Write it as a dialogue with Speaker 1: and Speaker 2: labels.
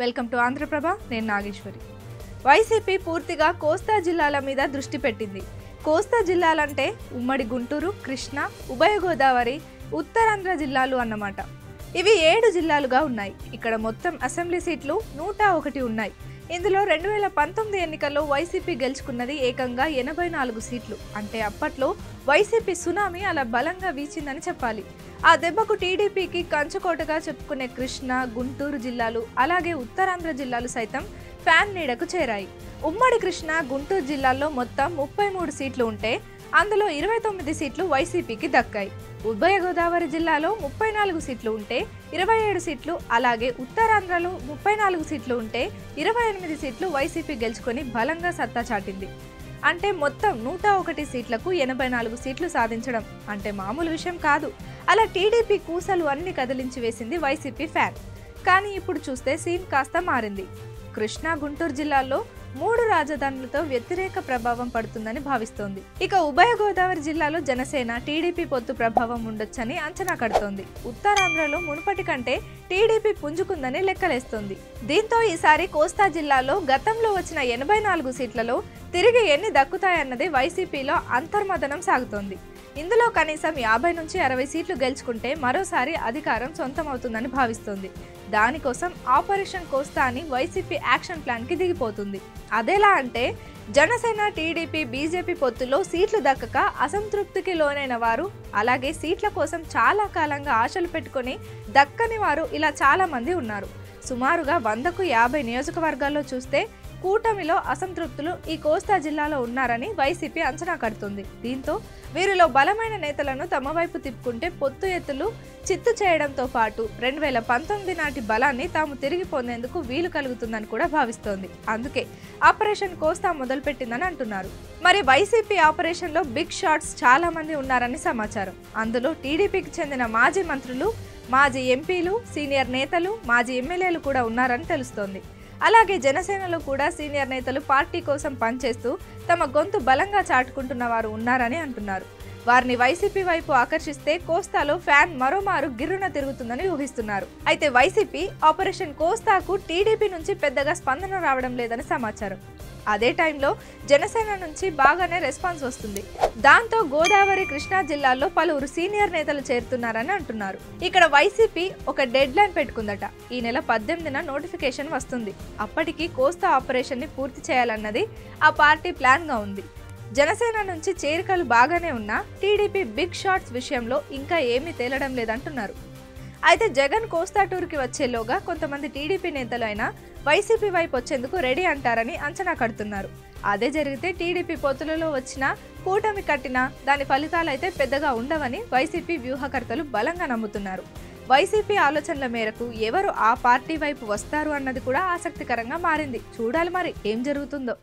Speaker 1: Welcome to Andhraprabha. నేను Nageswari. YCP పూర్తిగా కోస్తా జిల్లాల మీద దృష్టి పెట్టింది. కోస్తా జిల్లాలంటే ఉమ్మడి గుంటూరు, కృష్ణా, ఉభయ గోదావరి, ఉత్తరాంధ్ర జిల్లాలు అన్నమాట. ఇవి 7 జిల్లాలుగా ఉన్నాయి. ఇక్కడ మొత్తం అసెంబ్లీ సీట్లు 101 ఉన్నాయి. ఇందులో 2019 ఎన్నికల్లో వైసీపీ గెలుచుకున్నది ఏకంగా 84 సీట్లు. అంటే అప్పట్లో వైసీపీ సునామీ అలా బలంగా వీచిందని చెప్పాలి. ఆ దెబ్బకు టీడీపీకి కంచుకోటగా చెప్పుకునే కృష్ణా, గుంటూరు జిల్లాలు, అలాగే ఉత్తరాంధ్ర జిల్లాలు సైతం ఫ్యాన్ నీడకు చేరాయి. ఉమ్మడి కృష్ణా, గుంటూరు జిల్లాల్లో మొత్తం 33 సీట్లు ఉంటే అందులో 29 సీట్లు వైసీపీకి దక్కాయి. ఉభయ గోదావరి జిల్లాలో 34 సీట్లు ఉంటే 27 సీట్లు, అలాగే ఉత్తరాంధ్రలో 34 సీట్లు ఉంటే 28 సీట్లు వైసీపీ గెలుచుకొని బలంగా సత్తా చాటింది. అంటే మొత్తం 101 సీట్లకు 84 సీట్లు సాధించడం అంటే మామూలు విషయం కాదు. అలా టీడీపీ కూసలు అన్ని కదిలించి వేసింది వైసీపీ ఫ్యాన్. కానీ ఇప్పుడు చూస్తే సీన్ కాస్త మారింది. కృష్ణా, గుంటూరు జిల్లాల్లో 3 రాజధానులతో వ్యతిరేక ప్రభావం పడుతుందని భావిస్తోంది. ఇక ఉభయ గోదావరి జిల్లాలో జనసేన, టీడీపీ పొత్తు ప్రభావం ఉండొచ్చని అంచనా కడుతోంది. ఉత్తరాంధ్రలో మునుపటి కంటే టీడీపీ పుంజుకుందని లెక్కలేస్తోంది. దీంతో ఈసారి కోస్తా జిల్లాలో గతంలో వచ్చిన 84 సీట్లలో తిరిగి ఎన్ని దక్కుతాయన్నది వైసీపీలో అంతర్మథనం సాగుతోంది. ఇందులో కనీసం 50 నుంచి 60 సీట్లు గెలుచుకుంటే మరోసారి అధికారం సొంతమవుతుందని భావిస్తోంది. దానికోసం ఆపరేషన్ కోస్తా అని వైసీపీ యాక్షన్ ప్లాన్కి దిగిపోతుంది. అదెలా అంటే జనసేన, టీడీపీ, బీజేపీ పొత్తులో సీట్లు దక్కక అసంతృప్తికి లోనైన వారు, అలాగే సీట్ల కోసం చాలా కాలంగా ఆశలు పెట్టుకొని దక్కని వారు ఇలా చాలా మంది ఉన్నారు. సుమారుగా 100కు 50 నియోజకవర్గాల్లో చూస్తే కూటమిలో అసంతృప్తులు ఈ కోస్తా జిల్లాలో ఉన్నారని వైసీపీ అంచనా కడుతుంది. దీంతో వీరిలో బలమైన నేతలను తమ వైపు తిప్పుకుంటే పొత్తు ఎత్తులు చిత్తు చేయడంతో పాటు 2019 నాటి బలాన్ని తాము తిరిగి పొందేందుకు వీలు కలుగుతుందని కూడా భావిస్తోంది. అందుకే ఆపరేషన్ కోస్తా మొదలుపెట్టిందని అంటున్నారు. మరి వైసీపీ ఆపరేషన్లో బిగ్ షాట్స్ చాలా మంది ఉన్నారని సమాచారం. అందులో టీడీపీకి చెందిన మాజీ మంత్రులు, మాజీ ఎంపీలు, సీనియర్ నేతలు, మాజీ ఎమ్మెల్యేలు కూడా ఉన్నారని తెలుస్తోంది. అలాగే జనసేనలో కూడా సీనియర్ నేతలు పార్టీ కోసం పనిచేస్తూ తమ గొంతు బలంగా చాటుకుంటున్న వారు ఉన్నారని అంటున్నారు. వారిని వైసీపీ వైపు ఆకర్షిస్తే కోస్తాలో ఫ్యాన్ మరోమారు గిర్రున తిరుగుతుందని ఊహిస్తున్నారు. అయితే వైసీపీ ఆపరేషన్ కోస్తాకు టీడీపీ నుంచి పెద్దగా స్పందన రావడం లేదని సమాచారం. అదే టైంలో జనసేన నుంచి బాగానే రెస్పాన్స్ వస్తుంది. దాంతో గోదావరి, కృష్ణా జిల్లాల్లో పలువురు సీనియర్ నేతలు చేరుతున్నారని అంటున్నారు. ఇక్కడ వైసీపీ ఒక డెడ్ లైన్ పెట్టుకుందట. ఈ నెల 18న నోటిఫికేషన్ వస్తుంది. అప్పటికి కోస్తా ఆపరేషన్ ని పూర్తి చేయాలన్నది ఆ పార్టీ ప్లాన్ గా ఉంది. జనసేన నుంచి చేరికలు బాగానే ఉన్నా టీడీపీ బిగ్ షాట్స్ విషయంలో ఇంకా ఏమీ తేలడం లేదంటున్నారు. అయితే జగన్ కోస్తా టూర్కి వచ్చేలోగా కొంతమంది టీడీపీ నేతలు అయినా వైసీపీ వైపు వచ్చేందుకు రెడీ అంటారని అంచనా కడుతున్నారు. అదే జరిగితే టీడీపీ పొత్తులలో వచ్చినా, కూటమి కట్టినా దాని ఫలితాలైతే పెద్దగా ఉండవని వైసీపీ వ్యూహకర్తలు బలంగా నమ్ముతున్నారు. వైసీపీ ఆలోచనల మేరకు ఎవరు ఆ పార్టీ వైపు వస్తారు అన్నది కూడా ఆసక్తికరంగా మారింది. చూడాలి మరి ఏం జరుగుతుందో.